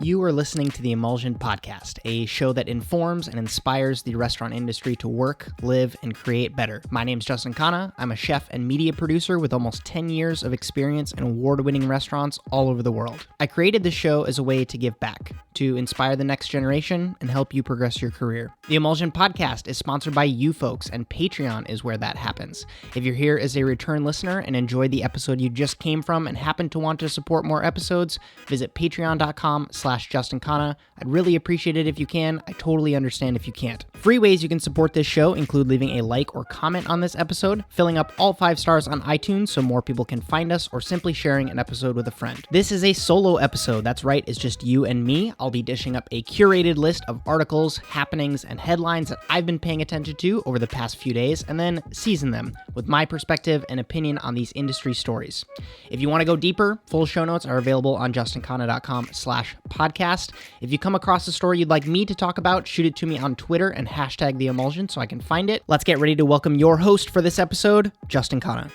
You are listening to the Emulsion podcast, a show that informs and inspires the restaurant industry to work, live, and create better. My name is Justin Khanna. I'm a chef and media producer with almost 10 years of experience in award-winning restaurants all over the world. I created this show as a way to give back, to inspire the next generation, and help you progress your career. The Emulsion podcast is sponsored by you folks, and Patreon is where that happens. If you're here as a return listener and enjoyed the episode you just came from and happen to want to support more episodes, visit patreon.com/Justin Khanna. I'd really appreciate it if you can. I totally understand if you can't. Free ways you can support this show include leaving a like or comment on this episode, filling up all 5 stars on iTunes so more people can find us, or simply sharing an episode with a friend. This is a solo episode. That's right, it's just you and me. I'll be dishing up a curated list of articles, happenings, and headlines that I've been paying attention to over the past few days, and then season them with my perspective and opinion on these industry stories. If you want to go deeper, full show notes are available on justinkhanna.com/podcast. If you come across a story you'd like me to talk about, shoot it to me on Twitter and hashtag the Emulsion so I can find it. Let's get ready to welcome your host for this episode, Justin Khanna.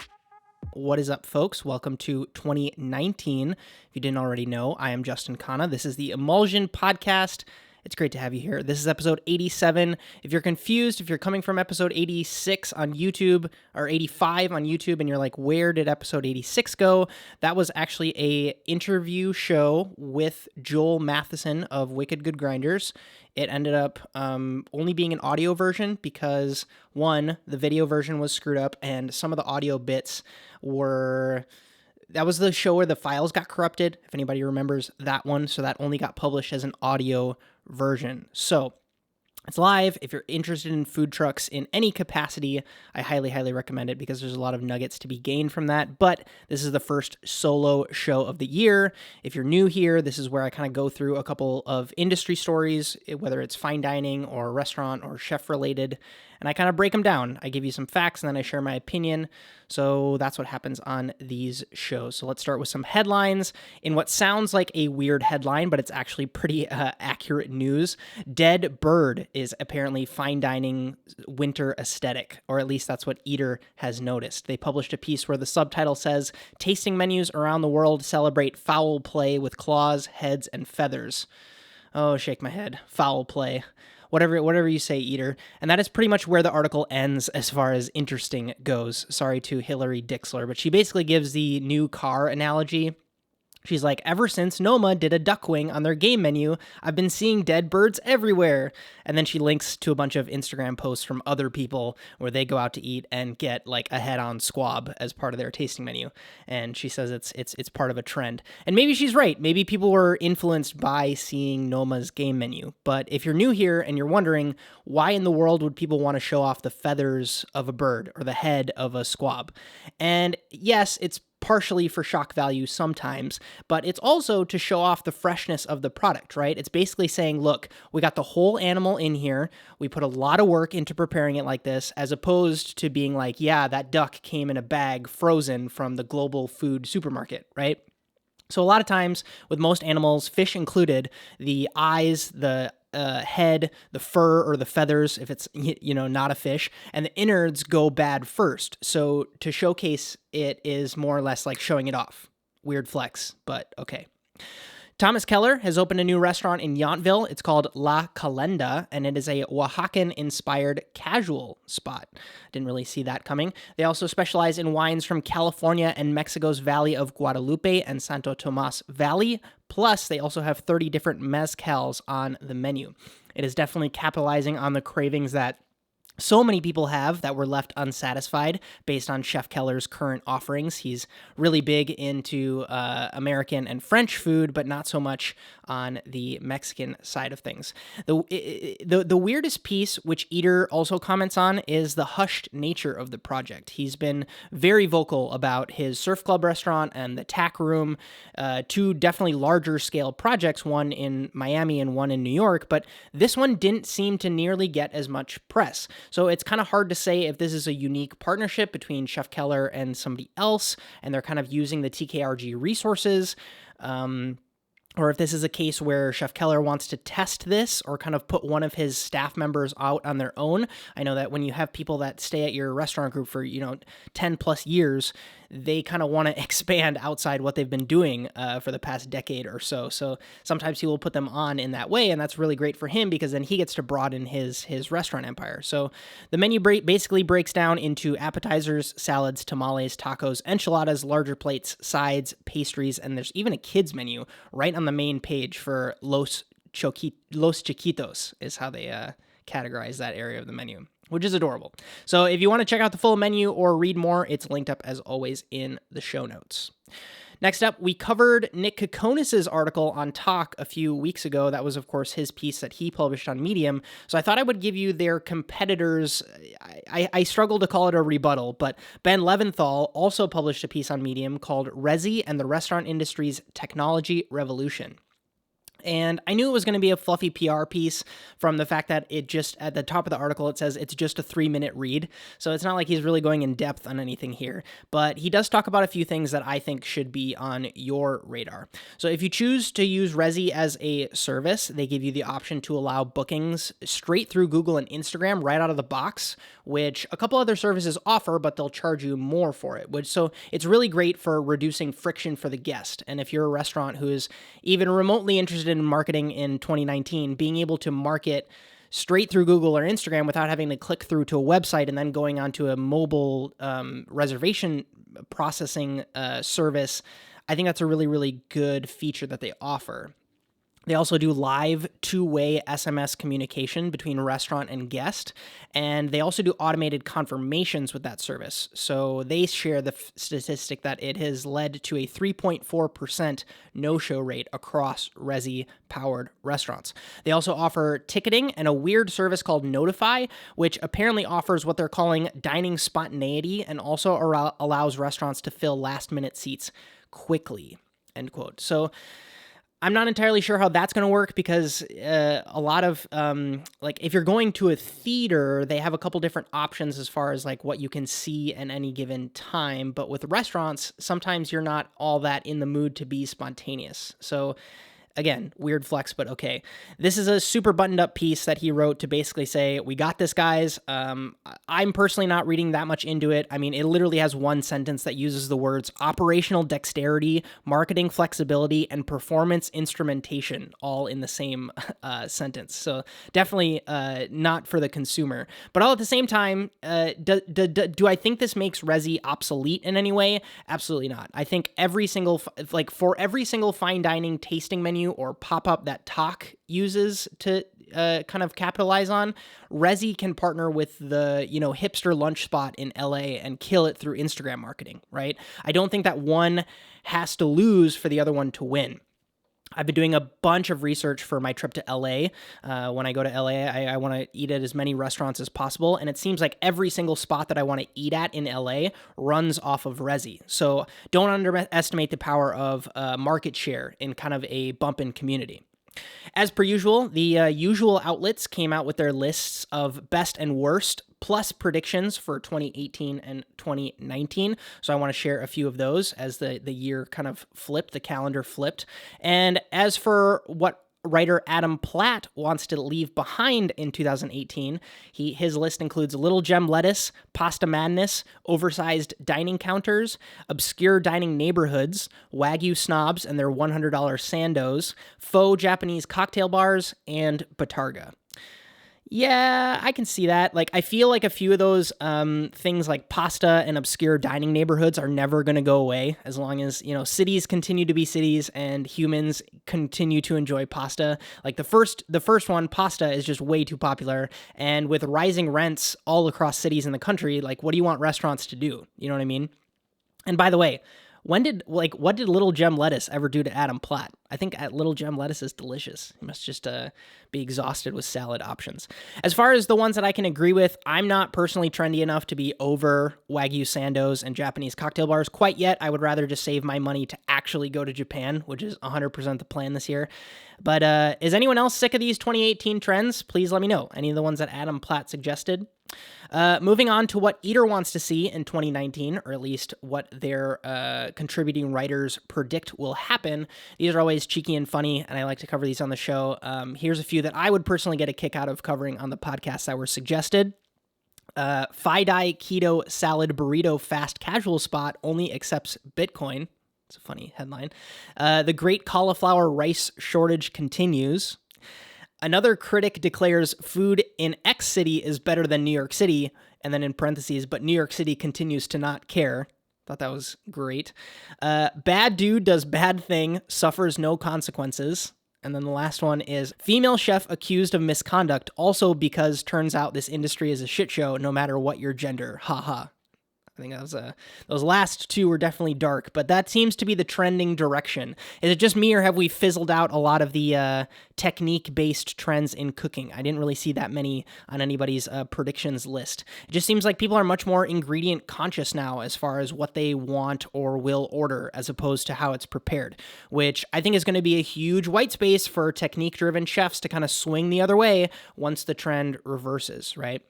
What is up, folks? Welcome to 2019. If you didn't already know, I am Justin Khanna. This is the Emulsion podcast. It's great to have you here. This is episode 87. If you're confused, if you're coming from episode 86 on YouTube or 85 on YouTube and you're like, where did episode 86 go? That was actually a interview show with Joel Matheson of Wicked Good Grinders. It ended up only being an audio version because, one, the video version was screwed up and some of the audio bits were... That was the show where the files got corrupted, if anybody remembers that one, so that only got published as an audio version. So it's live. If you're interested in food trucks in any capacity, I highly, highly recommend it because there's a lot of nuggets to be gained from that. But this is the first solo show of the year. If you're new here, this is where I kind of go through a couple of industry stories, whether it's fine dining or restaurant or chef related, and I kind of break them down. I give you some facts and then I share my opinion. So that's what happens on these shows. So let's start with some headlines. In what sounds like a weird headline, but it's actually pretty accurate news. Dead bird is apparently fine dining winter aesthetic, or at least that's what Eater has noticed. They published a piece where the subtitle says, "Tasting menus around the world celebrate foul play with claws, heads, and feathers." Oh, shake my head. Foul play. Whatever you say, Eater. And that is pretty much where the article ends as far as interesting goes. Sorry to Hillary Dixler, but she basically gives the new car analogy. She's like, ever since Noma did a duck wing on their game menu, I've been seeing dead birds everywhere. And then she links to a bunch of Instagram posts from other people where they go out to eat and get like a head-on squab as part of their tasting menu. And she says it's part of a trend. And maybe she's right. Maybe people were influenced by seeing Noma's game menu. But if you're new here and you're wondering why in the world would people want to show off the feathers of a bird or the head of a squab? And yes, it's partially for shock value sometimes, but it's also to show off the freshness of the product, right? It's basically saying, look, we got the whole animal in here. We put a lot of work into preparing it like this, as opposed to being like, yeah, that duck came in a bag frozen from the global food supermarket, right? So a lot of times with most animals, fish included, the eyes, the head, the fur or the feathers, if it's, not a fish, and the innards go bad first. So to showcase it is more or less like showing it off. Weird flex, but okay. Thomas Keller has opened a new restaurant in Yountville. It's called La Calenda, and it is a Oaxacan-inspired casual spot. Didn't really see that coming. They also specialize in wines from California and Mexico's Valley of Guadalupe and Santo Tomas Valley. Plus, they also have 30 different mezcals on the menu. It is definitely capitalizing on the cravings that so many people have that were left unsatisfied based on Chef Keller's current offerings. He's really big into American and French food, but not so much on the Mexican side of things. The weirdest piece, which Eater also comments on, is the hushed nature of the project. He's been very vocal about his surf club restaurant and the tack room, 2 definitely larger scale projects, one in Miami and one in New York, but this one didn't seem to nearly get as much press. So it's kind of hard to say if this is a unique partnership between Chef Keller and somebody else, and they're kind of using the TKRG resources. or if this is a case where Chef Keller wants to test this or kind of put one of his staff members out on their own. I know that when you have people that stay at your restaurant group for, 10 plus years, they kind of want to expand outside what they've been doing for the past decade or so. So sometimes he will put them on in that way, and that's really great for him because then he gets to broaden his restaurant empire. So the menu basically breaks down into appetizers, salads, tamales, tacos, enchiladas, larger plates, sides, pastries, and there's even a kids menu right on the main page for Los Chiquitos is how they categorize that area of the menu, which is adorable. So if you want to check out the full menu or read more, it's linked up as always in the show notes. Next up, we covered Nick Kokonis's article on Talk a few weeks ago. That was, of course, his piece that he published on Medium. So I thought I would give you their competitors. I struggle to call it a rebuttal, but Ben Leventhal also published a piece on Medium called Resi and the Restaurant Industry's Technology Revolution. And I knew it was going to be a fluffy PR piece from the fact that it just, at the top of the article, it says it's just a 3-minute read. So it's not like he's really going in depth on anything here. But he does talk about a few things that I think should be on your radar. So if you choose to use Resi as a service, they give you the option to allow bookings straight through Google and Instagram right out of the box, which a couple other services offer, but they'll charge you more for it. So it's really great for reducing friction for the guest. And if you're a restaurant who is even remotely interested in marketing in 2019, being able to market straight through Google or Instagram without having to click through to a website and then going onto a mobile reservation processing service, I think that's a really, really good feature that they offer. They also do live two-way SMS communication between restaurant and guest, and they also do automated confirmations with that service. So they share the statistic that it has led to a 3.4% no-show rate across Resi-powered restaurants. They also offer ticketing and a weird service called Notify, which apparently offers what they're calling dining spontaneity and also allows restaurants to fill last-minute seats quickly, end quote. So I'm not entirely sure how that's going to work because a lot of, if you're going to a theater, they have a couple different options as far as like what you can see at any given time. But with restaurants, sometimes you're not all that in the mood to be spontaneous. So again, weird flex, but okay. This is a super buttoned up piece that he wrote to basically say, we got this, guys. I'm personally not reading that much into it. I mean, it literally has one sentence that uses the words operational dexterity, marketing flexibility, and performance instrumentation all in the same sentence. So definitely not for the consumer. But all at the same time, do I think this makes Resi obsolete in any way? Absolutely not. I think for every single fine dining tasting menu or pop-up that Talk uses to kind of capitalize on, Resi can partner with the, hipster lunch spot in LA and kill it through Instagram marketing, right? I don't think that one has to lose for the other one to win. I've been doing a bunch of research for my trip to LA. When I go to LA, I want to eat at as many restaurants as possible. And it seems like every single spot that I want to eat at in LA runs off of Resi. So don't underestimate the power of market share in kind of a bump in community. As per usual, the usual outlets came out with their lists of best and worst, plus predictions for 2018 and 2019. So I want to share a few of those as the year kind of flipped, the calendar flipped. And as for what writer Adam Platt wants to leave behind in 2018, his list includes Little Gem Lettuce, Pasta Madness, oversized dining counters, obscure dining neighborhoods, Wagyu snobs and their $100 sandos, faux Japanese cocktail bars, and Batarga. Yeah, I can see that. I feel like a few of those things like pasta and obscure dining neighborhoods are never going to go away as long as, cities continue to be cities and humans continue to enjoy pasta. Like the first one, pasta, is just way too popular. And with rising rents all across cities in the country, what do you want restaurants to do? You know what I mean? And by the way, what did Little Gem Lettuce ever do to Adam Platt? I think Little Gem Lettuce is delicious. He must just be exhausted with salad options. As far as the ones that I can agree with, I'm not personally trendy enough to be over Wagyu sandos and Japanese cocktail bars quite yet. I would rather just save my money to actually go to Japan, which is 100% the plan this year. But is anyone else sick of these 2018 trends? Please let me know. Any of the ones that Adam Platt suggested? Moving on to what Eater wants to see in 2019, or at least what their contributing writers predict will happen. These are always cheeky and funny, and I like to cover these on the show. Here's a few that I would personally get a kick out of covering on the podcast that were suggested. Fi-Dai Keto Salad Burrito Fast Casual Spot only accepts Bitcoin. It's a funny headline. The Great Cauliflower Rice Shortage Continues. Another critic declares food in X city is better than New York City, and then in parentheses, but New York City continues to not care. Thought that was great. Bad dude does bad thing, suffers no consequences. And then the last one is female chef accused of misconduct, also because turns out this industry is a shit show no matter what your gender. Haha. I think that was those last two were definitely dark, but that seems to be the trending direction. Is it just me, or have we fizzled out a lot of the technique-based trends in cooking? I didn't really see that many on anybody's predictions list. It just seems like people are much more ingredient conscious now as far as what they want or will order, as opposed to how it's prepared, which I think is going to be a huge white space for technique-driven chefs to kind of swing the other way once the trend reverses, right?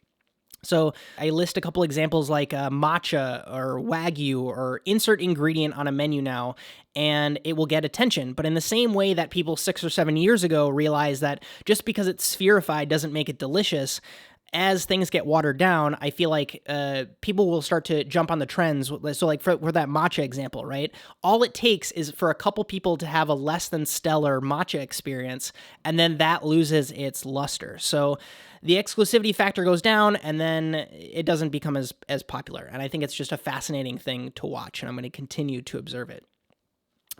So I list a couple examples like matcha or wagyu, or insert ingredient on a menu now, and it will get attention. But in the same way that people 6 or 7 years ago realized that just because it's spherified doesn't make it delicious, as things get watered down, I feel like people will start to jump on the trends. So like for that matcha example, right? All it takes is for a couple people to have a less than stellar matcha experience, and then that loses its luster. So the exclusivity factor goes down, and then it doesn't become as popular. And I think it's just a fascinating thing to watch, and I'm going to continue to observe it.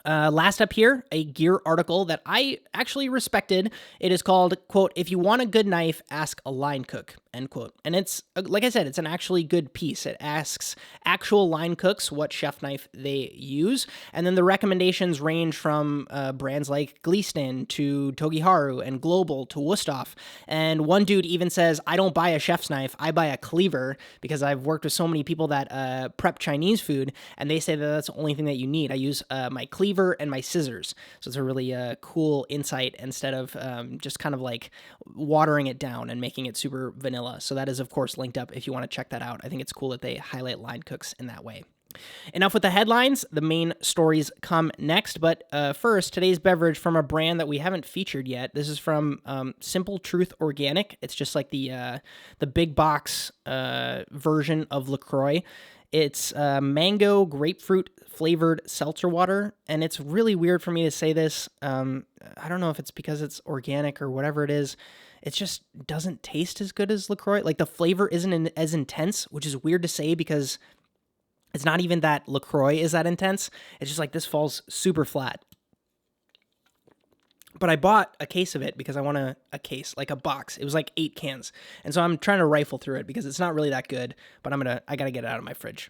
Last up here, a gear article that I actually respected. It is called, quote, "If you want a good knife, ask a line cook," end quote. And it's, like I said, it's an actually good piece. It asks actual line cooks what chef knife they use. And then the recommendations range from brands like Gleaston to Togiharu and Global to Wusthof. And one dude even says, "I don't buy a chef's knife, I buy a cleaver," because I've worked with so many people that prep Chinese food, and they say that that's the only thing that you need. I use my cleaver and my scissors. So it's a really cool insight instead of just kind of like watering it down and making it super vanilla. So that is, of course, linked up if you want to check that out. I think it's cool that they highlight line cooks in that way. Enough with the headlines. The main stories come next. But first, today's beverage from a brand that we haven't featured yet. This is from Simple Truth Organic. It's just like the big box version of LaCroix. It's mango grapefruit flavored seltzer water, and it's really weird for me to say this. I don't know if it's because it's organic or whatever it is. It just doesn't taste as good as LaCroix. Like, the flavor isn't as intense, which is weird to say because it's not even that LaCroix is that intense. It's just like this falls super flat. But I bought a case of it because I want a case, like a box. It was like 8 cans. And so I'm trying to rifle through it because it's not really that good, but I got to get it out of my fridge.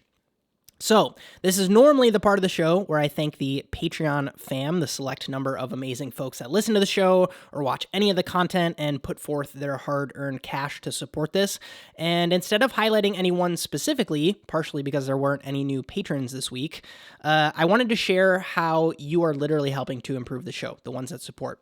So this is normally the part of the show where I thank the Patreon fam, the select number of amazing folks that listen to the show or watch any of the content and put forth their hard-earned cash to support this. And instead of highlighting anyone specifically, partially because there weren't any new patrons this week, I wanted to share how you are literally helping to improve the show, the ones that support.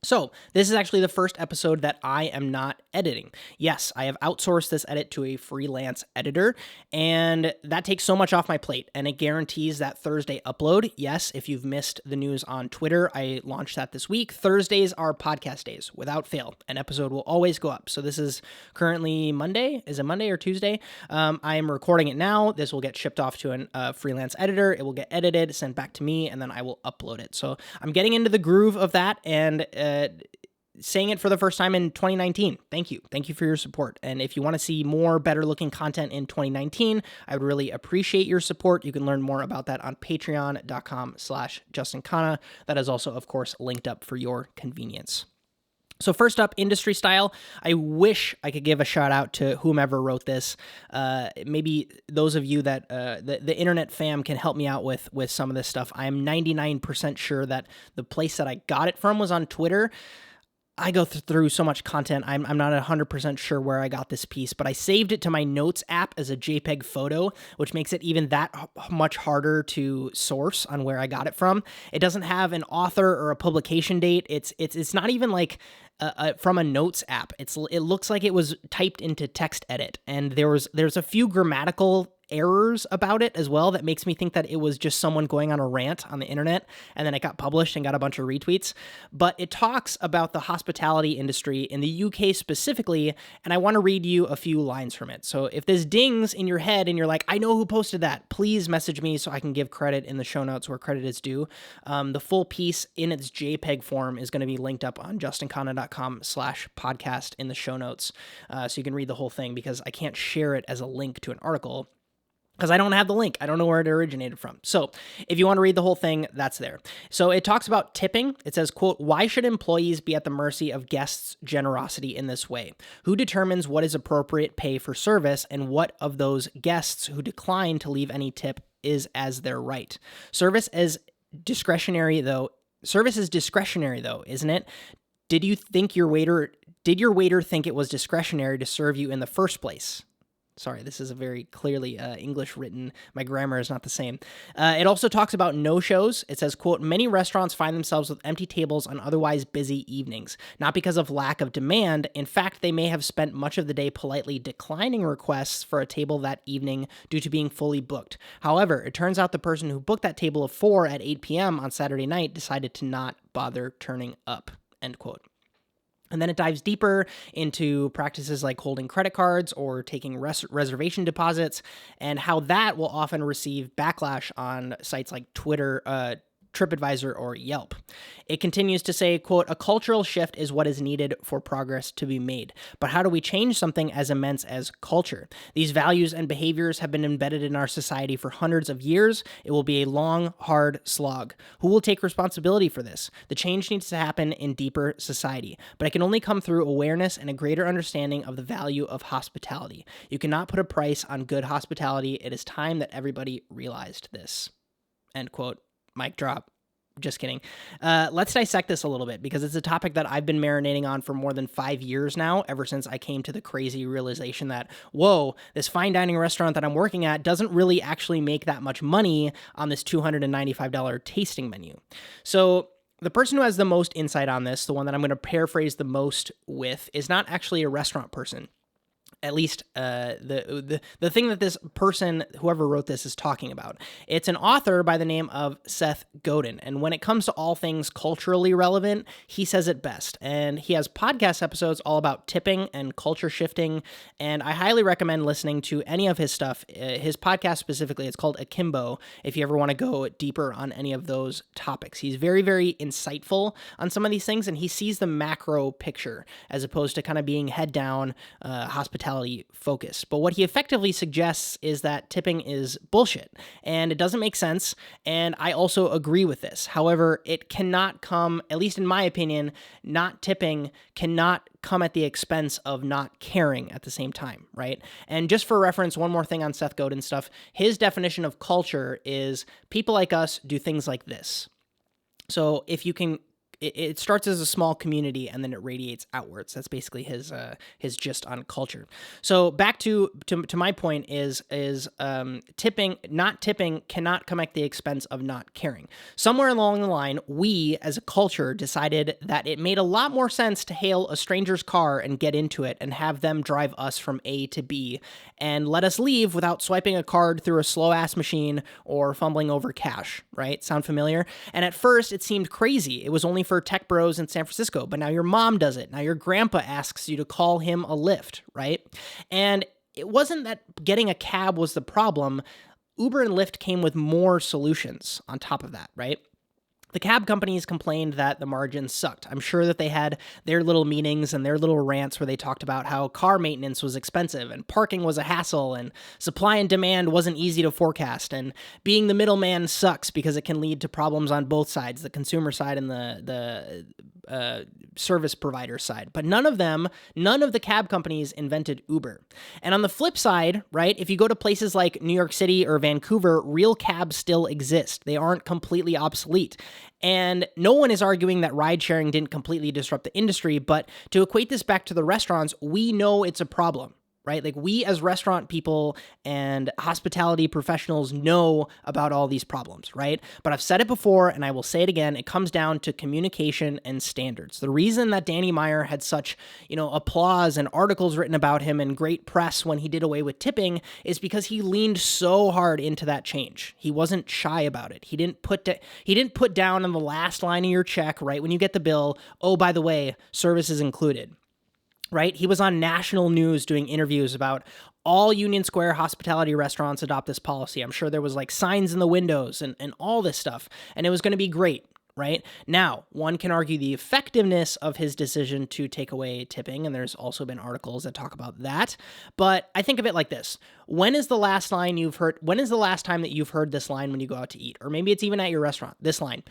So this is actually the first episode that I am not editing. Yes, I have outsourced this edit to a freelance editor, and that takes so much off my plate, and it guarantees that Thursday upload. Yes, if you've missed the news on Twitter, I launched that this week. Thursdays are podcast days, without fail. An episode will always go up. So this is currently Monday. Is it Monday or Tuesday? I am recording it now. This will get shipped off to a freelance editor. It will get edited, sent back to me, and then I will upload it. So I'm getting into the groove of that, and saying it for the first time in 2019. Thank you. Thank you for your support. And if you want to see more better looking content in 2019, I would really appreciate your support. You can learn more about that on patreon.com/Justin Khanna. That is also, of course, linked up for your convenience. So first up, industry style. I wish I could give a shout out to whomever wrote this. Maybe those of you that the internet fam can help me out with some of this stuff. I am 99% sure that the place that I got it from was on Twitter. I go through so much content. I'm not 100% sure where I got this piece, but I saved it to my notes app as a JPEG photo, which makes it even that much harder to source on where I got it from. It doesn't have an author or a publication date. It's not even like from a notes app. It looks like it was typed into text edit, and there's a few grammatical errors about it as well that makes me think that it was just someone going on a rant on the internet, and then it got published and got a bunch of retweets. But it talks about the hospitality industry in the UK specifically, and I want to read you a few lines from it. So if this dings in your head and you're like, I know who posted that, please message me so I can give credit in the show notes where credit is due. The full piece in its JPEG form is going to be linked up on justinkhanna.com/podcast in the show notes, so you can read the whole thing, because I can't share it as a link to an article because I don't have the link. I don't know where it originated from. So if you want to read the whole thing, that's there. So it talks about tipping. It says, quote, "Why should employees be at the mercy of guests' generosity in this way? Who determines what is appropriate pay for service, and what of those guests who decline to leave any tip is as their right? Service is discretionary though, isn't it? Did your waiter think it was discretionary to serve you in the first place?" Sorry, this is a very clearly English written. My grammar is not the same. It also talks about no-shows. It says, quote, "Many restaurants find themselves with empty tables on otherwise busy evenings, not because of lack of demand. In fact, they may have spent much of the day politely declining requests for a table that evening due to being fully booked. However, it turns out the person who booked that table of 4 at 8 p.m. on Saturday night decided to not bother turning up," end quote. And then it dives deeper into practices like holding credit cards or taking reservation deposits, and how that will often receive backlash on sites like Twitter, TripAdvisor, or Yelp. It continues to say, quote, "A cultural shift is what is needed for progress to be made. But how do we change something as immense as culture? These values and behaviors have been embedded in our society for hundreds of years. It will be a long, hard slog. Who will take responsibility for this? The change needs to happen in deeper society, but it can only come through awareness and a greater understanding of the value of hospitality. You cannot put a price on good hospitality. It is time that everybody realized this," end quote. Mic drop. Just kidding. Let's dissect this a little bit, because it's a topic that I've been marinating on for more than 5 years now, ever since I came to the crazy realization that, whoa, this fine dining restaurant that I'm working at doesn't really actually make that much money on this $295 tasting menu. So the person who has the most insight on this, the one that I'm going to paraphrase the most with, is not actually a restaurant person. At least the thing that this person, whoever wrote this, is talking about. It's an author by the name of Seth Godin, and when it comes to all things culturally relevant, he says it best. And he has podcast episodes all about tipping and culture shifting, and I highly recommend listening to any of his stuff. His podcast specifically, it's called Akimbo, if you ever want to go deeper on any of those topics. He's very, very insightful on some of these things, and he sees the macro picture as opposed to kind of being head down, hospitality focused. But what he effectively suggests is that tipping is bullshit, and it doesn't make sense, and I also agree with this. However, it cannot come, at least in my opinion, not tipping cannot come at the expense of not caring at the same time, right? And just for reference, one more thing on Seth Godin stuff, his definition of culture is people like us do things like this. So if you can, it starts as a small community and then it radiates outwards. That's basically his gist on culture. So back to my point is not tipping cannot come at the expense of not caring. Somewhere along the line, we as a culture decided that it made a lot more sense to hail a stranger's car and get into it and have them drive us from A to B and let us leave without swiping a card through a slow ass machine or fumbling over cash, right? Sound familiar? And at first it seemed crazy. It was only for tech bros in San Francisco, but now your mom does it. Now your grandpa asks you to call him a Lyft, right? And it wasn't that getting a cab was the problem. Uber and Lyft came with more solutions on top of that, right? The cab companies complained that the margins sucked. I'm sure that they had their little meetings and their little rants where they talked about how car maintenance was expensive and parking was a hassle and supply and demand wasn't easy to forecast and being the middleman sucks because it can lead to problems on both sides, the consumer side and the service provider side. But none of the cab companies invented Uber. And on the flip side, right, if you go to places like New York City or Vancouver, real cabs still exist. They aren't completely obsolete. And no one is arguing that ride sharing didn't completely disrupt the industry, but to equate this back to the restaurants, we know it's a problem. Right? Like we as restaurant people and hospitality professionals know about all these problems, right? But I've said it before and I will say it again, it comes down to communication and standards. The reason that Danny Meyer had such, applause and articles written about him and great press when he did away with tipping is because he leaned so hard into that change. He wasn't shy about it. He didn't put down on the last line of your check, right, when you get the bill, oh, by the way, service is included. Right? He was on national news doing interviews about all Union Square hospitality restaurants adopt this policy. I'm sure there was like signs in the windows and all this stuff, and it was going to be great, right? Now, one can argue the effectiveness of his decision to take away tipping, and there's also been articles that talk about that, but I think of it like this. When is the last time that you've heard this line when you go out to eat? Or maybe it's even at your restaurant, this line.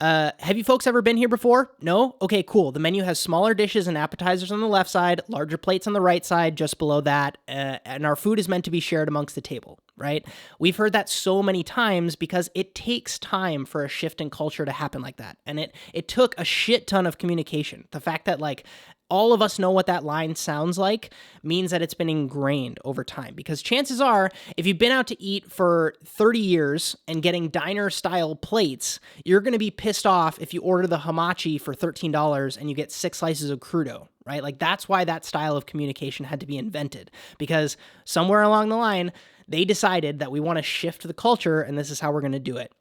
Have you folks ever been here before? No? Okay, cool. The menu has smaller dishes and appetizers on the left side, larger plates on the right side, just below that, and our food is meant to be shared amongst the table, right? We've heard that so many times because it takes time for a shift in culture to happen like that. And it took a shit ton of communication. The fact that like all of us know what that line sounds like means that it's been ingrained over time. Because chances are, if you've been out to eat for 30 years and getting diner-style plates, you're going to be pissed off if you order the hamachi for $13 and you get 6 slices of crudo, right? Like, that's why that style of communication had to be invented. Because somewhere along the line, they decided that we want to shift the culture, and this is how we're going to do it.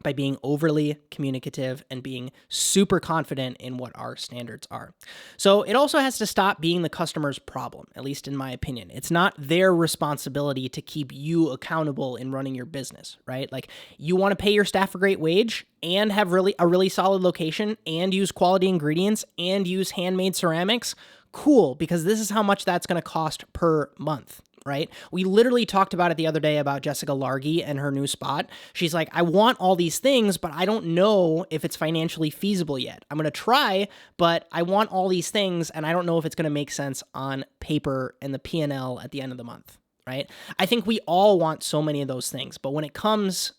By being overly communicative and being super confident in what our standards are. So it also has to stop being the customer's problem, at least in my opinion. It's not their responsibility to keep you accountable in running your business, right? Like, you want to pay your staff a great wage and have a really solid location and use quality ingredients and use handmade ceramics. Cool, because this is how much that's going to cost per month. Right? We literally talked about it the other day about Jessica Largy and her new spot. She's like, I want all these things, but I don't know if it's financially feasible yet. I'm going to try, but I want all these things, and I don't know if it's going to make sense on paper and the P&L at the end of the month, right? I think we all want so many of those things, but when it comes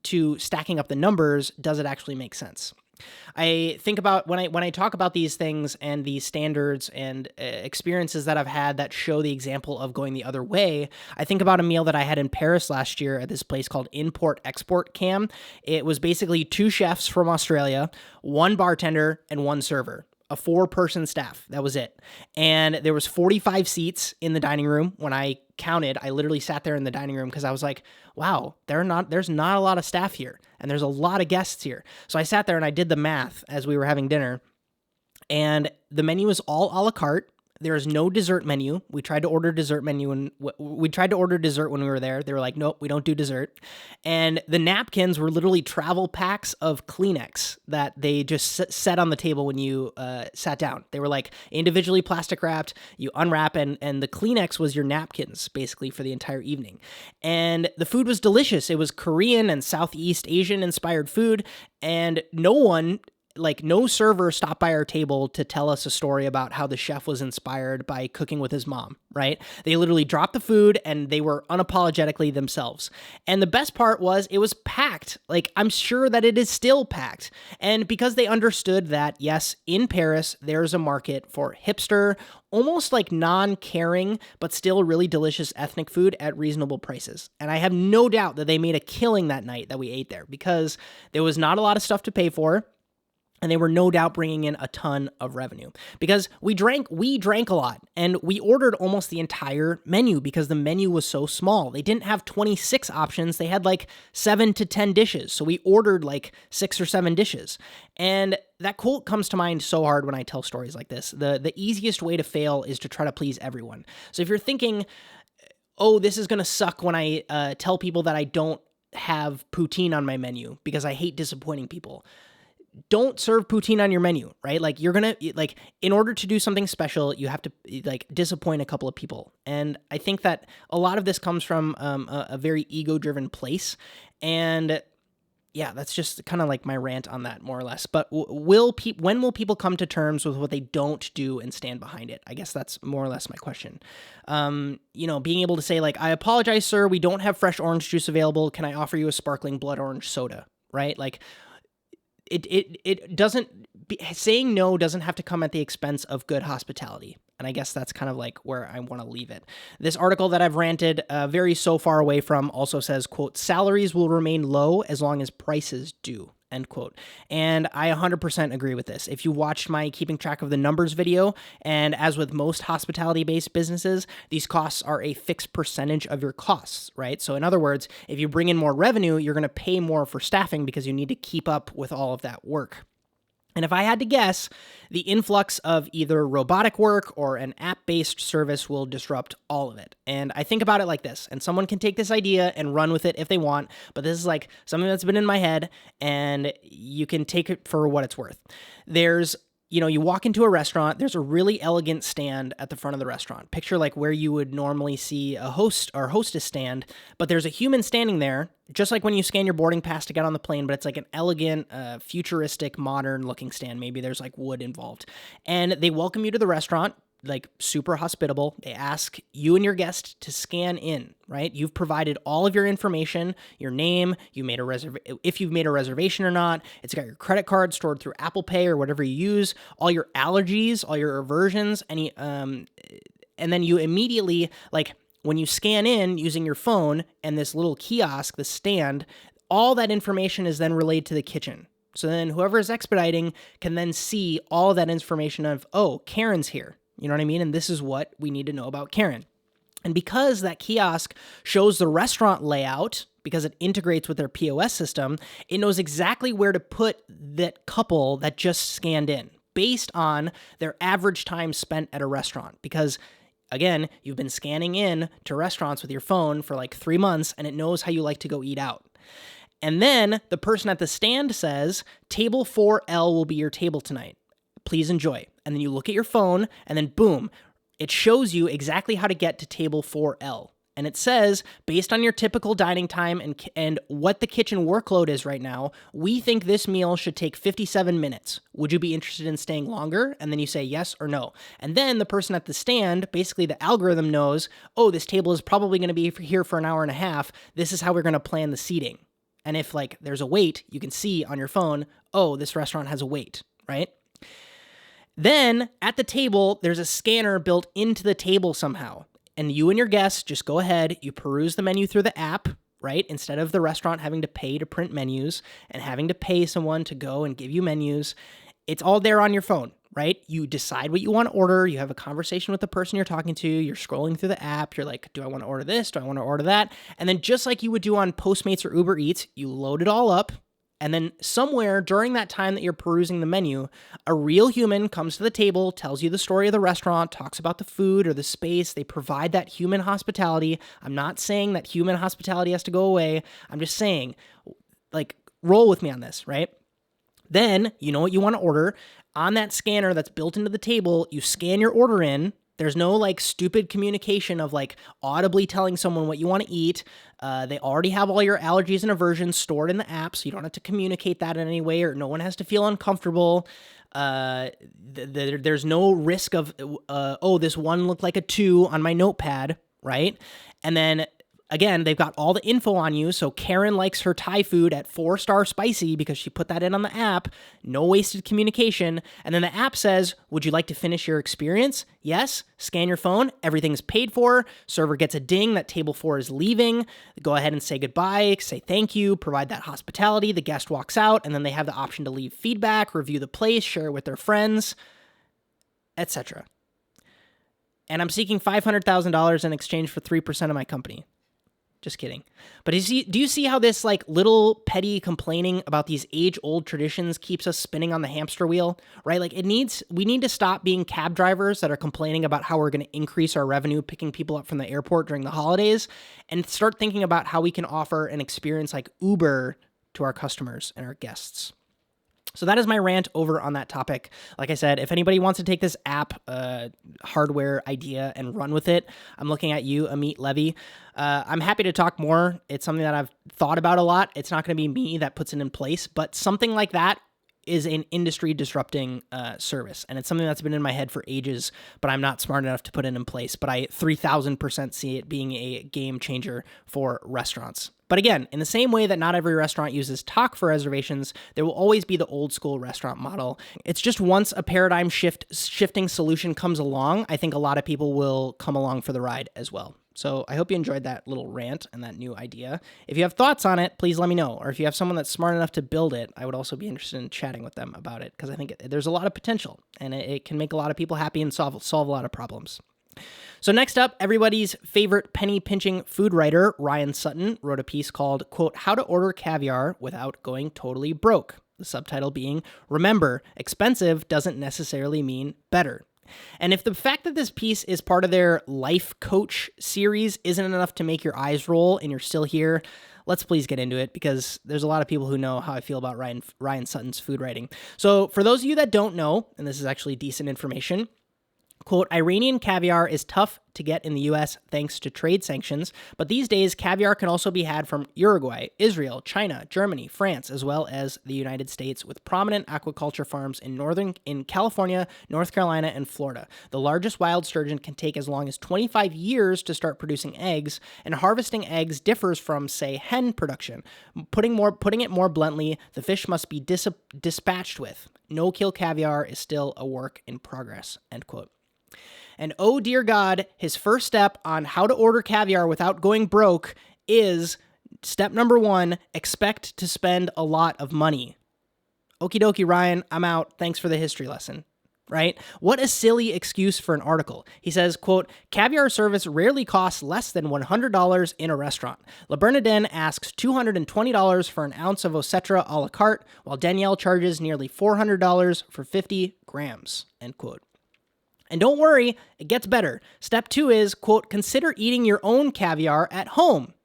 to stacking up the numbers, does it actually make sense? I think about when I talk about these things and these standards and experiences that I've had that show the example of going the other way, I think about a meal that I had in Paris last year at this place called Import Export Cam. It was basically 2 chefs from Australia, 1 bartender, and 1 server. A 4-person staff. That was it. And there was 45 seats in the dining room. When I counted, I literally sat there in the dining room because I was like, wow, there's not a lot of staff here. And there's a lot of guests here. So I sat there and I did the math as we were having dinner. And the menu was all a la carte. There is no dessert menu. We tried to order dessert when we were there. They were like, nope, we don't do dessert. And the napkins were literally travel packs of Kleenex that they just set on the table when you sat down. They were like individually plastic wrapped. You unwrap and the Kleenex was your napkins basically for the entire evening. And the food was delicious. It was Korean and Southeast Asian inspired food. And no server stopped by our table to tell us a story about how the chef was inspired by cooking with his mom, right? They literally dropped the food and they were unapologetically themselves. And the best part was it was packed. Like, I'm sure that it is still packed. And because they understood that, yes, in Paris, there's a market for hipster, almost like non-caring, but still really delicious ethnic food at reasonable prices. And I have no doubt that they made a killing that night that we ate there because there was not a lot of stuff to pay for. And they were no doubt bringing in a ton of revenue because we drank a lot and we ordered almost the entire menu because the menu was so small. They didn't have 26 options. They had like 7 to 10 dishes. So we ordered like 6 or 7 dishes. And that quote comes to mind so hard when I tell stories like this. The easiest way to fail is to try to please everyone. So if you're thinking, oh, this is going to suck when I tell people that I don't have poutine on my menu because I hate disappointing people. Don't serve poutine on your menu, right? Like, you're going to, like, in order to do something special, you have to, like, disappoint a couple of people. And I think that a lot of this comes from a very ego-driven place. And yeah, that's just kind of like my rant on that, more or less. But when will people come to terms with what they don't do and stand behind it? I guess that's more or less my question. Being able to say like, I apologize, sir, we don't have fresh orange juice available. Can I offer you a sparkling blood orange soda? Right? Like, it doesn't, saying no doesn't have to come at the expense of good hospitality. And I guess that's kind of like where I want to leave it. This article that I've ranted very so far away from also says, quote, salaries will remain low as long as prices do, end quote. And I 100% agree with this. If you watched my keeping track of the numbers video, and as with most hospitality-based businesses, these costs are a fixed percentage of your costs, right? So in other words, if you bring in more revenue, you're going to pay more for staffing because you need to keep up with all of that work. And if I had to guess, the influx of either robotic work or an app-based service will disrupt all of it. And I think about it like this, and someone can take this idea and run with it if they want, but this is like something that's been in my head, and you can take it for what it's worth. You walk into a restaurant, there's a really elegant stand at the front of the restaurant. Picture like where you would normally see a host or hostess stand, but there's a human standing there, just like when you scan your boarding pass to get on the plane, but it's like an elegant, futuristic, modern looking stand. Maybe there's like wood involved. And they welcome you to the restaurant, like super hospitable. They ask you and your guest to scan in, right? You've provided all of your information, your name, if you've made a reservation or not. It's got your credit card stored through Apple Pay or whatever you use, all your allergies, all your aversions, and then you immediately, like when you scan in using your phone and this little kiosk, the stand, all that information is then relayed to the kitchen. So then whoever is expediting can then see all that information of, oh, Karen's here. You know what I mean? And this is what we need to know about Karen. And because that kiosk shows the restaurant layout, because it integrates with their POS system, it knows exactly where to put that couple that just scanned in based on their average time spent at a restaurant. Because again, you've been scanning in to restaurants with your phone for like 3 months, and it knows how you like to go eat out. And then the person at the stand says, table 4L will be your table tonight. Please enjoy. And then you look at your phone, and then boom, it shows you exactly how to get to table 4L. And it says, based on your typical dining time and what the kitchen workload is right now, we think this meal should take 57 minutes. Would you be interested in staying longer? And then you say yes or no. And then the person at the stand, basically the algorithm knows, oh, this table is probably going to be here for an hour and a half. This is how we're going to plan the seating. And if like there's a wait, you can see on your phone, oh, this restaurant has a wait, right? Then at the table, there's a scanner built into the table somehow. And you and your guests just go ahead, you peruse the menu through the app, right? Instead of the restaurant having to pay to print menus and having to pay someone to go and give you menus, it's all there on your phone, right? You decide what you want to order. You have a conversation with the person you're talking to. You're scrolling through the app. You're like, do I want to order this? Do I want to order that? And then just like you would do on Postmates or Uber Eats, you load it all up. And then somewhere during that time that you're perusing the menu, a real human comes to the table, tells you the story of the restaurant, talks about the food or the space. They provide that human hospitality. I'm not saying that human hospitality has to go away. I'm just saying, like, roll with me on this, right? Then you know what you want to order. On that scanner that's built into the table, you scan your order in. There's no like stupid communication of like audibly telling someone what you want to eat. They already have all your allergies and aversions stored in the app, so you don't have to communicate that in any way, or no one has to feel uncomfortable. There's no risk of, this one looked like a 2 on my notepad, right? And then again, they've got all the info on you. So Karen likes her Thai food at 4-star spicy because she put that in on the app. No wasted communication. And then the app says, would you like to finish your experience? Yes. Scan your phone. Everything's paid for. Server gets a ding that table 4 is leaving. Go ahead and say goodbye, say thank you, provide that hospitality. The guest walks out, and then they have the option to leave feedback, review the place, share it with their friends, etc. And I'm seeking $500,000 in exchange for 3% of my company. Just kidding. But do you see how this like little petty complaining about these age-old traditions keeps us spinning on the hamster wheel, right? Like we need to stop being cab drivers that are complaining about how we're going to increase our revenue picking people up from the airport during the holidays, and start thinking about how we can offer an experience like Uber to our customers and our guests. So that is my rant over on that topic. Like I said, if anybody wants to take this app hardware idea and run with it, I'm looking at you, Amit Levy. I'm happy to talk more. It's something that I've thought about a lot. It's not going to be me that puts it in place, but something like that is an industry disrupting service. And it's something that's been in my head for ages, but I'm not smart enough to put it in place. But I 3000% see it being a game changer for restaurants. But again, in the same way that not every restaurant uses Talk for reservations, there will always be the old school restaurant model. It's just once a paradigm shifting solution comes along, I think a lot of people will come along for the ride as well. So I hope you enjoyed that little rant and that new idea. If you have thoughts on it, please let me know. Or if you have someone that's smart enough to build it, I would also be interested in chatting with them about it, because I think there's a lot of potential and it can make a lot of people happy and solve a lot of problems. So next up, everybody's favorite penny-pinching food writer, Ryan Sutton, wrote a piece called, quote, "How to Order Caviar Without Going Totally Broke." The subtitle being, "Remember, expensive doesn't necessarily mean better." And if the fact that this piece is part of their life coach series isn't enough to make your eyes roll and you're still here, let's please get into it, because there's a lot of people who know how I feel about Ryan Sutton's food writing. So for those of you that don't know, and this is actually decent information, quote, "Iranian caviar is tough to get in the U.S. thanks to trade sanctions, but these days caviar can also be had from Uruguay, Israel, China, Germany, France, as well as the United States, with prominent aquaculture farms in California, North Carolina, and Florida. The largest wild sturgeon can take as long as 25 years to start producing eggs, and harvesting eggs differs from, say, hen production. Putting it more bluntly, the fish must be dispatched with. No-kill caviar is still a work in progress," end quote. And oh dear God, his first step on how to order caviar without going broke is step number 1, expect to spend a lot of money. Okie dokie, Ryan, I'm out. Thanks for the history lesson. Right? What a silly excuse for an article. He says, quote, "Caviar service rarely costs less than $100 in a restaurant. Le Bernardin asks $220 for an ounce of Ocetra a la carte, while Danielle charges nearly $400 for 50 grams," end quote. And don't worry, it gets better. Step 2 is, quote, "Consider eating your own caviar at home,"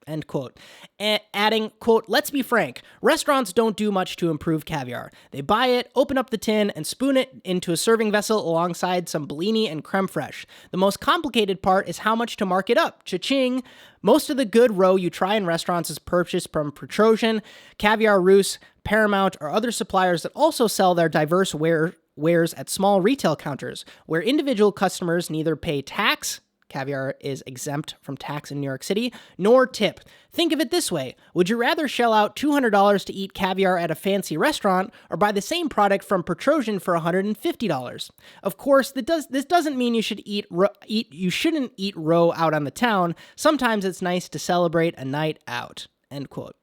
end quote. Adding, quote, "Let's be frank, restaurants don't do much to improve caviar. They buy it, open up the tin, and spoon it into a serving vessel alongside some Bellini and creme fraiche. The most complicated part is how much to mark it up. Cha-ching! Most of the good roe you try in restaurants is purchased from Petrosian, Caviar Russe, Paramount, or other suppliers that also sell their diverse wares at small retail counters, where individual customers neither pay tax — caviar is exempt from tax in New York City — nor tip. Think of it this way. Would you rather shell out $200 to eat caviar at a fancy restaurant, or buy the same product from Petrosian for $150? Of course, this doesn't mean you shouldn't eat roe out on the town. Sometimes it's nice to celebrate a night out," end quote.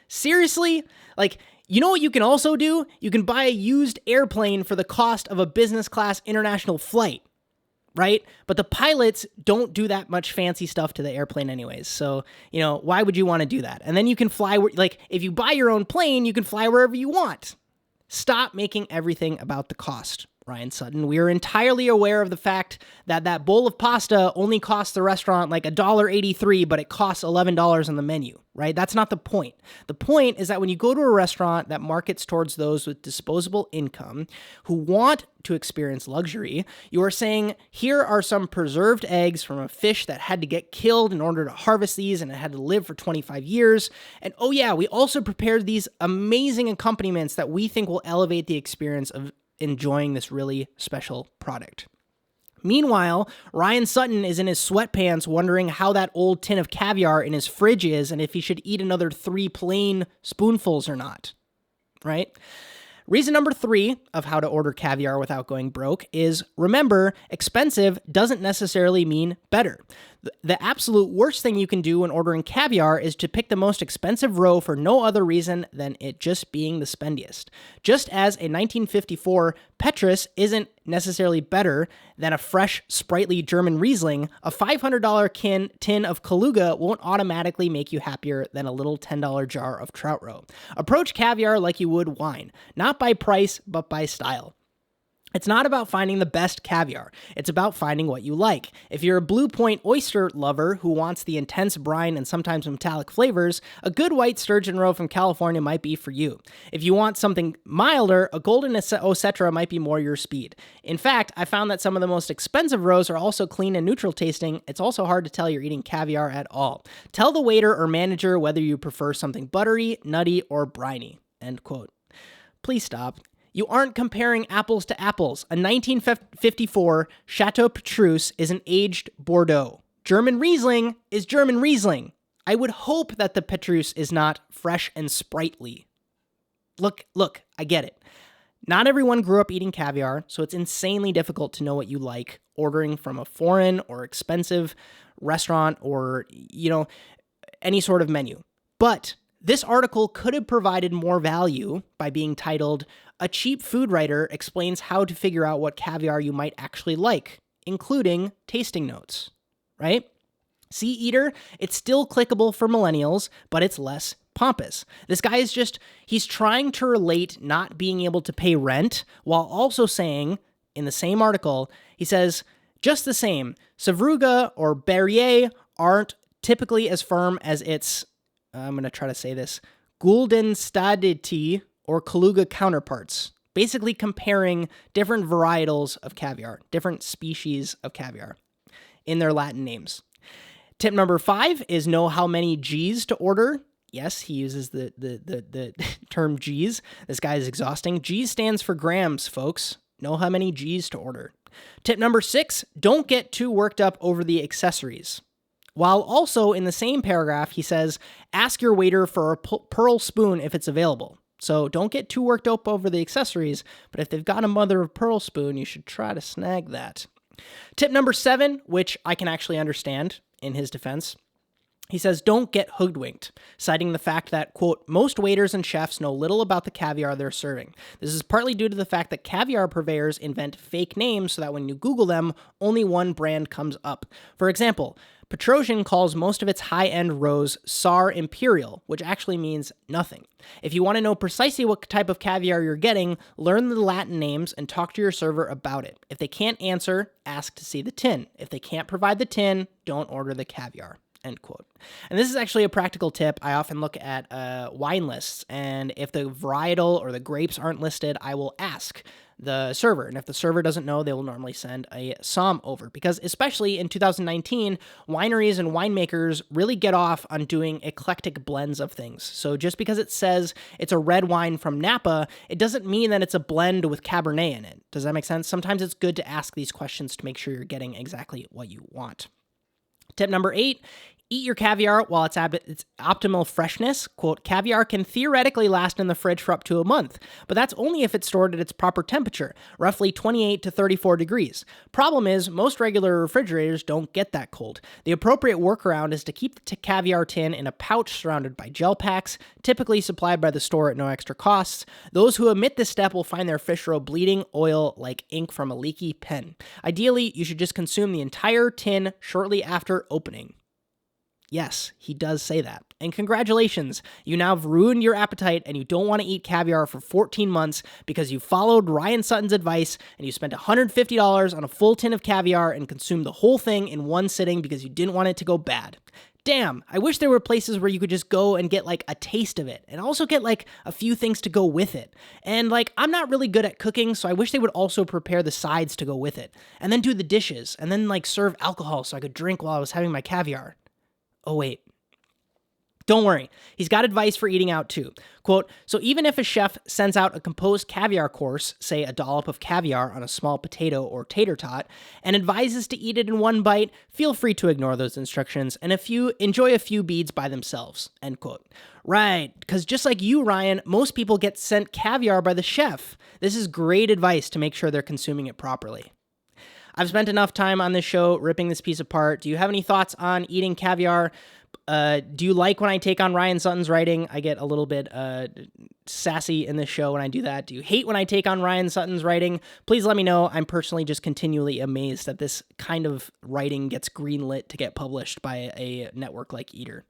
Seriously? Like, you know what you can also do? You can buy a used airplane for the cost of a business class international flight, right? But the pilots don't do that much fancy stuff to the airplane anyways. So, why would you want to do that? And then you can fly, if you buy your own plane, you can fly wherever you want. Stop making everything about the cost, Ryan Sutton. We are entirely aware of the fact that bowl of pasta only costs the restaurant like $1.83, but it costs $11 on the menu, right? That's not the point. The point is that when you go to a restaurant that markets towards those with disposable income who want to experience luxury, you are saying, here are some preserved eggs from a fish that had to get killed in order to harvest these, and it had to live for 25 years. And oh yeah, we also prepared these amazing accompaniments that we think will elevate the experience of enjoying this really special product. Meanwhile, Ryan Sutton is in his sweatpants wondering how that old tin of caviar in his fridge is and if he should eat another 3 plain spoonfuls or not, right? Reason number 3 of how to order caviar without going broke is, remember, expensive doesn't necessarily mean better. The absolute worst thing you can do when ordering caviar is to pick the most expensive roe for no other reason than it just being the spendiest. Just as a 1954 Petrus isn't necessarily better than a fresh, sprightly German Riesling, a $500 tin of Kaluga won't automatically make you happier than a little $10 jar of trout roe. Approach caviar like you would wine, not by price, but by style. It's not about finding the best caviar. It's about finding what you like. If you're a Blue Point oyster lover who wants the intense brine and sometimes metallic flavors, a good white sturgeon roe from California might be for you. If you want something milder, a golden Osetra might be more your speed. In fact, I found that some of the most expensive roes are also clean and neutral tasting. It's also hard to tell you're eating caviar at all. Tell the waiter or manager whether you prefer something buttery, nutty, or briny. End quote. Please stop. You aren't comparing apples to apples. A 1954 Chateau Petrus is an aged Bordeaux. German Riesling is German Riesling. I would hope that the Petrus is not fresh and sprightly. Look, I get it. Not everyone grew up eating caviar, so it's insanely difficult to know what you like ordering from a foreign or expensive restaurant or, any sort of menu. But this article could have provided more value by being titled, "A Cheap Food Writer Explains How to Figure Out What Caviar You Might Actually Like," including tasting notes, right? See, Eater, it's still clickable for millennials, but it's less pompous. This guy he's trying to relate not being able to pay rent while also saying, in the same article, he says, just the same, Sevruga or Berrier aren't typically as firm as its, I'm going to try to say this, Guldenstadti or Kaluga counterparts, basically comparing different varietals of caviar, different species of caviar in their Latin names. Tip number 5 is know how many G's to order. Yes, he uses the term G's. This guy is exhausting. G stands for grams, folks. Know how many G's to order. Tip number 6, don't get too worked up over the accessories. While also in the same paragraph, he says, ask your waiter for a pearl spoon if it's available. So don't get too worked up over the accessories, but if they've got a mother of pearl spoon, you should try to snag that. Tip number 7, which I can actually understand in his defense, he says, don't get hoodwinked, citing the fact that, quote, most waiters and chefs know little about the caviar they're serving. This is partly due to the fact that caviar purveyors invent fake names so that when you Google them, only one brand comes up. For example, Petrosian calls most of its high-end roes Tsar Imperial, which actually means nothing. If you want to know precisely what type of caviar you're getting, learn the Latin names and talk to your server about it. If they can't answer, ask to see the tin. If they can't provide the tin, don't order the caviar. End quote. And this is actually a practical tip. I often look at wine lists, and if the varietal or the grapes aren't listed, I will ask the server. And if the server doesn't know, they will normally send a somm over. Because especially in 2019, wineries and winemakers really get off on doing eclectic blends of things. So just because it says it's a red wine from Napa, it doesn't mean that it's a blend with Cabernet in it. Does that make sense? Sometimes it's good to ask these questions to make sure you're getting exactly what you want. Tip number 8, eat your caviar while it's its optimal freshness. Quote, caviar can theoretically last in the fridge for up to a month, but that's only if it's stored at its proper temperature, roughly 28 to 34 degrees. Problem is, most regular refrigerators don't get that cold. The appropriate workaround is to keep the caviar tin in a pouch surrounded by gel packs, typically supplied by the store at no extra costs. Those who omit this step will find their fish roe bleeding oil like ink from a leaky pen. Ideally, you should just consume the entire tin shortly after opening. Yes, he does say that. And congratulations, you now have ruined your appetite and you don't want to eat caviar for 14 months because you followed Ryan Sutton's advice and you spent $150 on a full tin of caviar and consumed the whole thing in one sitting because you didn't want it to go bad. Damn, I wish there were places where you could just go and get like a taste of it and also get like a few things to go with it. And like, I'm not really good at cooking, so I wish they would also prepare the sides to go with it and then do the dishes and then like serve alcohol so I could drink while I was having my caviar. Oh, wait. Don't worry. He's got advice for eating out, too. Quote, so even if a chef sends out a composed caviar course, say a dollop of caviar on a small potato or tater tot, and advises to eat it in one bite, feel free to ignore those instructions and enjoy a few beads by themselves, end quote. Right, because just like you, Ryan, most people get sent caviar by the chef. This is great advice to make sure they're consuming it properly. I've spent enough time on this show ripping this piece apart. Do you have any thoughts on eating caviar? Do you like when I take on Ryan Sutton's writing? I get a little bit sassy in this show when I do that. Do you hate when I take on Ryan Sutton's writing? Please let me know. I'm personally just continually amazed that this kind of writing gets greenlit to get published by a network like Eater.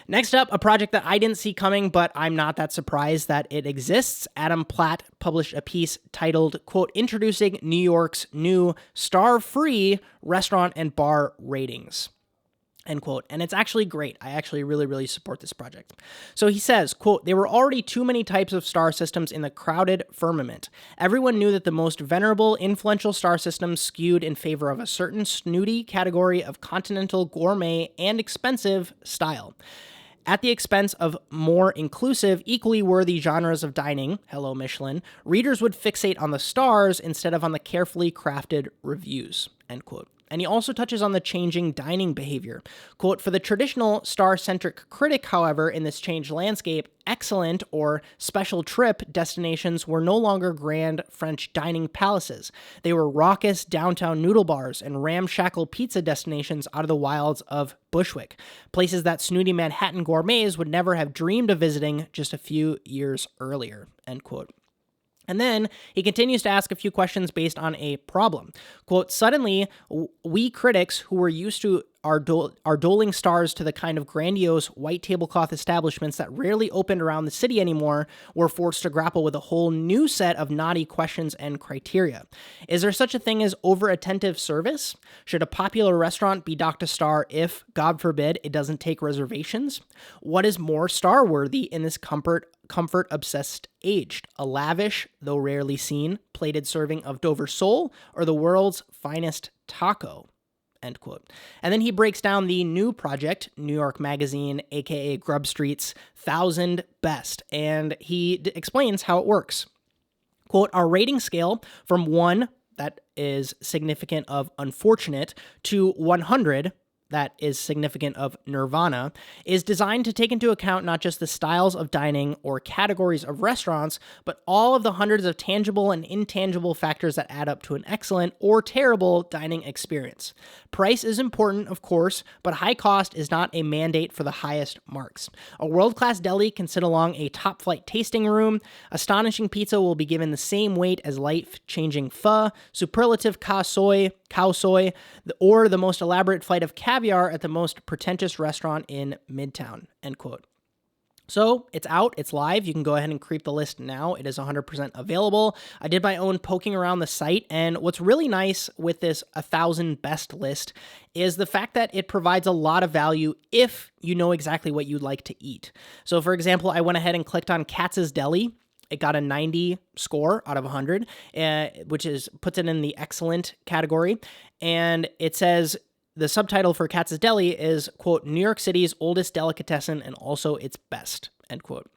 Next up, a project that I didn't see coming, but I'm not that surprised that it exists. Adam Platt published a piece titled, quote, Introducing New York's New Star-Free Restaurant and Bar Ratings, end quote. And it's actually great. I actually really, really support this project. So he says, quote, there were already too many types of star systems in the crowded firmament. Everyone knew that the most venerable, influential star systems skewed in favor of a certain snooty category of continental, gourmet, and expensive style, at the expense of more inclusive, equally worthy genres of dining, hello Michelin, readers would fixate on the stars instead of on the carefully crafted reviews, end quote. And he also touches on the changing dining behavior. Quote, for the traditional star-centric critic, however, in this changed landscape, excellent or special trip destinations were no longer grand French dining palaces. They were raucous downtown noodle bars and ramshackle pizza destinations out of the wilds of Bushwick, places that snooty Manhattan gourmets would never have dreamed of visiting just a few years earlier, end quote. And then he continues to ask a few questions based on a problem. Quote, suddenly, we critics who were used to are doling stars to the kind of grandiose white tablecloth establishments that rarely opened around the city anymore were forced to grapple with a whole new set of knotty questions and criteria. Is there such a thing as over-attentive service? Should a popular restaurant be docked a star if, God forbid, it doesn't take reservations? What is more star-worthy in this comfort-obsessed age? A lavish, though rarely seen, plated serving of Dover sole or the world's finest taco? End quote. And then he breaks down the new project, New York Magazine, aka Grub Street's 1,000 Best, and he explains how it works. Quote, our rating scale from 1, that is significant of unfortunate, to 100, that is significant of nirvana, is designed to take into account not just the styles of dining or categories of restaurants, but all of the hundreds of tangible and intangible factors that add up to an excellent or terrible dining experience. Price is important, of course, but high cost is not a mandate for the highest marks. A world-class deli can sit along a top-flight tasting room. Astonishing pizza will be given the same weight as life-changing pho, superlative cow soy, or the most elaborate flight of caviar at the most pretentious restaurant in Midtown, end quote. So it's out, it's live. You can go ahead and creep the list now. It is 100% available. I did my own poking around the site, and what's really nice with this 1,000 best list is the fact that it provides a lot of value if you know exactly what you'd like to eat. So for example, I went ahead and clicked on Katz's Deli. It got a 90 score out of 100, which puts it in the excellent category. And it says the subtitle for Katz's Deli is, quote, New York City's oldest delicatessen and also its best, end quote.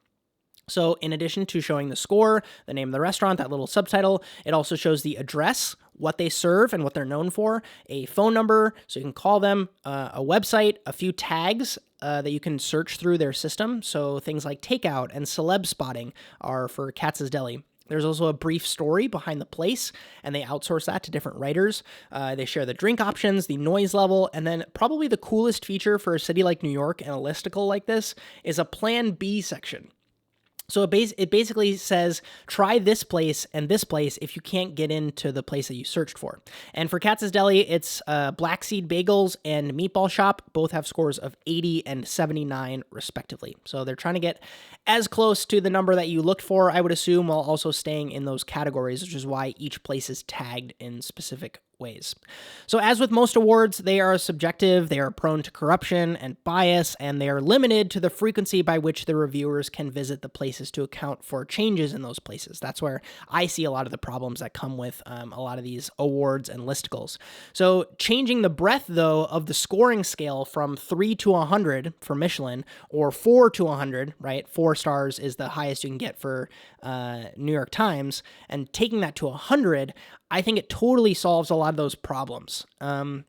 So in addition to showing the score, the name of the restaurant, that little subtitle, it also shows the address, what they serve and what they're known for, a phone number so you can call them, a website, a few tags that you can search through their system. So things like takeout and celeb spotting are for Katz's Deli. There's also a brief story behind the place, and they outsource that to different writers. They share the drink options, the noise level, and then probably the coolest feature for a city like New York and a listicle like this is a Plan B section. So it basically says, try this place and this place if you can't get into the place that you searched for. And for Katz's Deli, it's Black Seed Bagels and Meatball Shop. Both have scores of 80 and 79, respectively. So they're trying to get as close to the number that you looked for, I would assume, while also staying in those categories, which is why each place is tagged in specific ways. So as with most awards, they are subjective, they are prone to corruption and bias, and they are limited to the frequency by which the reviewers can visit the places to account for changes in those places. That's where I see a lot of the problems that come with a lot of these awards and listicles. So changing the breadth, though, of the scoring scale from 3 to 100 for Michelin, or 4 to 100, right? 4 stars is the highest you can get for New York Times, and taking that to 100, I think it totally solves a lot of those problems. And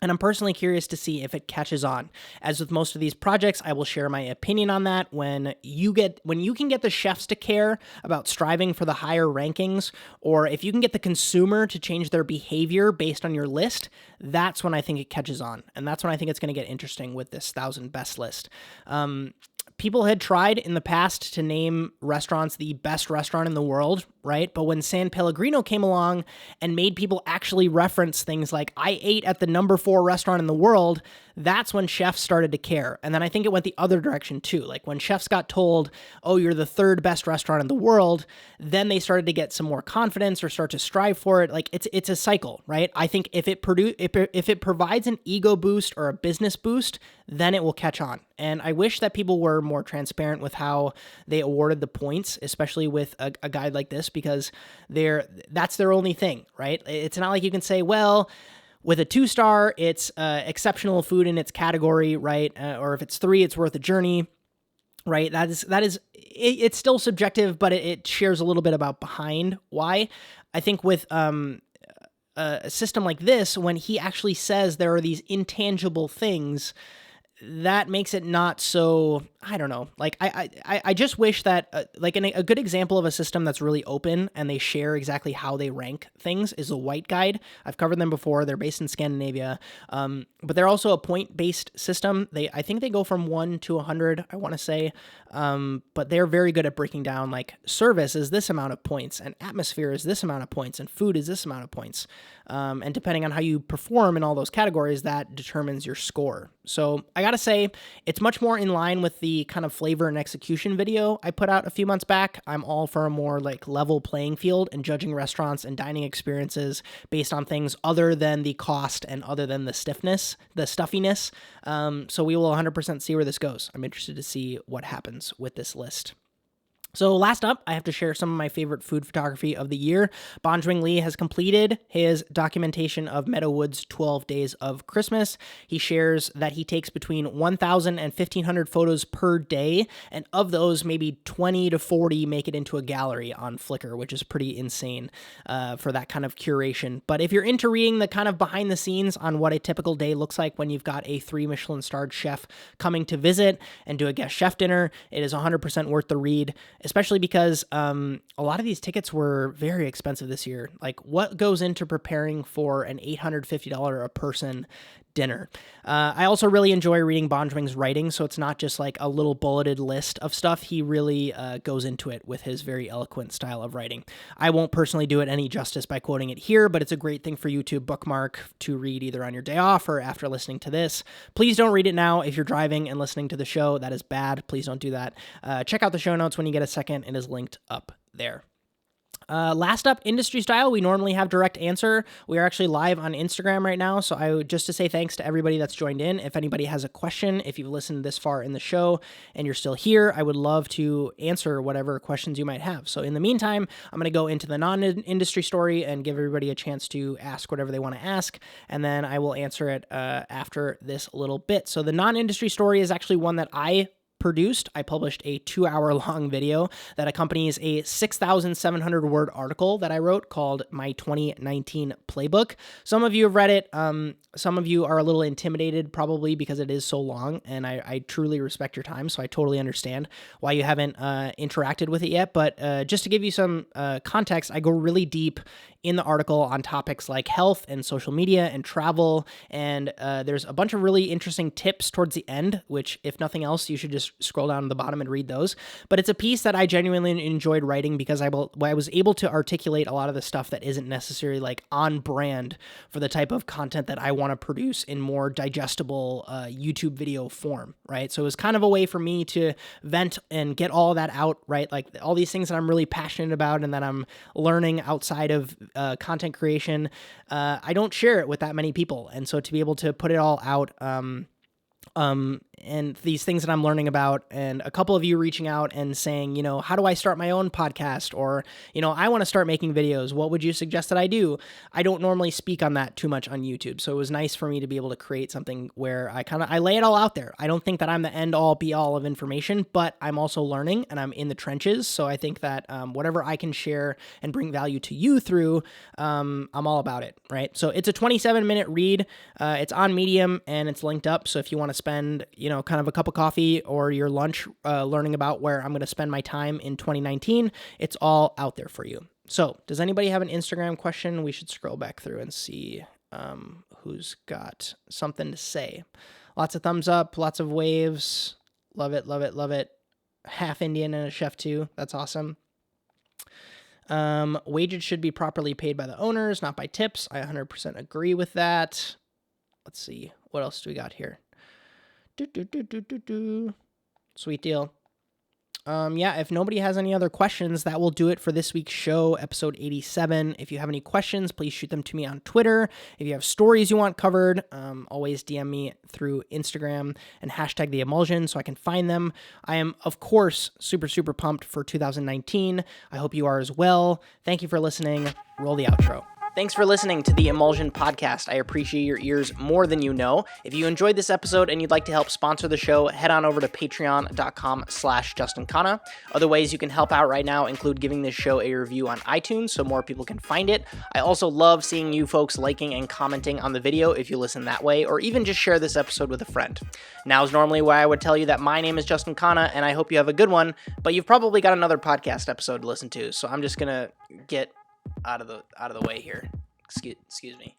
I'm personally curious to see if it catches on. As with most of these projects, I will share my opinion on that when you can get the chefs to care about striving for the higher rankings, or if you can get the consumer to change their behavior based on your list, that's when I think it catches on. And that's when I think it's going to get interesting with this 1,000 best list. People had tried in the past to name restaurants the best restaurant in the world right? But when San Pellegrino came along and made people actually reference things like, I ate at the number 4 restaurant in the world, that's when chefs started to care. And then I think it went the other direction too. Like when chefs got told, oh, you're the 3rd best restaurant in the world, then they started to get some more confidence or start to strive for it. Like it's a cycle, right? I think if it provides an ego boost or a business boost, then it will catch on. And I wish that people were more transparent with how they awarded the points, especially with a guide like this, because that's their only thing, right? It's not like you can say, well, with a 2-star, it's exceptional food in its category, right? Or if it's 3, it's worth a journey, right? It's still subjective, but it shares a little bit about behind why. I think with a system like this, when he actually says there are these intangible things, that makes it not so, I don't know. Like I just wish that like a good example of a system that's really open and they share exactly how they rank things is a White Guide. I've covered them before. They're based in Scandinavia, but they're also a point-based system. I think they go from 1 to 100, I want to say, but they're very good at breaking down like service is this amount of points and atmosphere is this amount of points and food is this amount of points. And depending on how you perform in all those categories, that determines your score. So I gotta say, it's much more in line with the kind of flavor and execution video I put out a few months back. I'm all for a more like level playing field and judging restaurants and dining experiences based on things other than the cost and other than the stuffiness. So we will 100% see where this goes. I'm interested to see what happens with this list. So last up, I have to share some of my favorite food photography of the year. Bonjwing Lee has completed his documentation of Meadowood's 12 Days of Christmas. He shares that he takes between 1,000 and 1,500 photos per day, and of those, maybe 20 to 40 make it into a gallery on Flickr, which is pretty insane for that kind of curation. But if you're into reading the kind of behind the scenes on what a typical day looks like when you've got a 3 Michelin-starred chef coming to visit and do a guest chef dinner, it is 100% worth the read, especially because a lot of these tickets were very expensive this year. Like, what goes into preparing for an $850 a person dinner? I also really enjoy reading Bonjwing's writing, so it's not just like a little bulleted list of stuff. He really goes into it with his very eloquent style of writing. I won't personally do it any justice by quoting it here, but it's a great thing for you to bookmark to read either on your day off or after listening to this. Please don't read it now if you're driving and listening to the show. That is bad. Please don't do that. Check out the show notes when you get a second. It is linked up there. Last up, industry style, we normally have direct answer. We are actually live on Instagram right now, so I would just to say thanks to everybody that's joined in. If anybody has a question, if you've listened this far in the show and you're still here, I would love to answer whatever questions you might have. So in the meantime, I'm going to go into the non-industry story and give everybody a chance to ask whatever they want to ask, and then I will answer it after this little bit. So the non-industry story is actually one that I produced. I published a 2-hour-long video that accompanies a 6,700 word article that I wrote called My 2019 Playbook. Some of you have read it. Some of you are a little intimidated probably because it is so long, and I truly respect your time, so I totally understand why you haven't interacted with it yet. But just to give you some context, I go really deep in the article on topics like health and social media and travel, and there's a bunch of really interesting tips towards the end, which if nothing else, you should just scroll down to the bottom and read those. But it's a piece that I genuinely enjoyed writing because I was able to articulate a lot of the stuff that isn't necessarily like on brand for the type of content that I want to produce in more digestible YouTube video form, right? So it was kind of a way for me to vent and get all that out, right? Like all these things that I'm really passionate about and that I'm learning outside of content creation, I don't share it with that many people. And so to be able to put it all out, and these things that I'm learning about, and a couple of you reaching out and saying, how do I start my own podcast? Or, I want to start making videos. What would you suggest that I do? I don't normally speak on that too much on YouTube. So it was nice for me to be able to create something where I lay it all out there. I don't think that I'm the end all be all of information, but I'm also learning and I'm in the trenches. So I think that whatever I can share and bring value to you through, I'm all about it, right? So it's a 27-minute read. It's on Medium and it's linked up. So if you want to spend, kind of a cup of coffee or your lunch learning about where I'm going to spend my time in 2019, it's all out there for you. So does anybody have an Instagram question? We should scroll back through and see who's got something to say. Lots of thumbs up, lots of waves. Love it, love it, love it. Half Indian and a chef too. That's awesome. Wages should be properly paid by the owners, not by tips. I 100% agree with that. Let's see. What else do we got here? Sweet deal. Yeah, if nobody has any other questions, that will do it for this week's show, episode 87. If you have any questions, please shoot them to me on Twitter. If you have stories you want covered, always DM me through Instagram and hashtag the Emulsion so I can find them. I am, of course, super, super pumped for 2019. I hope you are as well. Thank you for listening. Roll the outro. Thanks for listening to the Emulsion podcast. I appreciate your ears more than you know. If you enjoyed this episode and you'd like to help sponsor the show, head on over to patreon.com/Justin Khanna. Other ways you can help out right now include giving this show a review on iTunes so more people can find it. I also love seeing you folks liking and commenting on the video if you listen that way, or even just share this episode with a friend. Now is normally where I would tell you that my name is Justin Khanna and I hope you have a good one, but you've probably got another podcast episode to listen to, so I'm just gonna get out of the way here. Excuse me.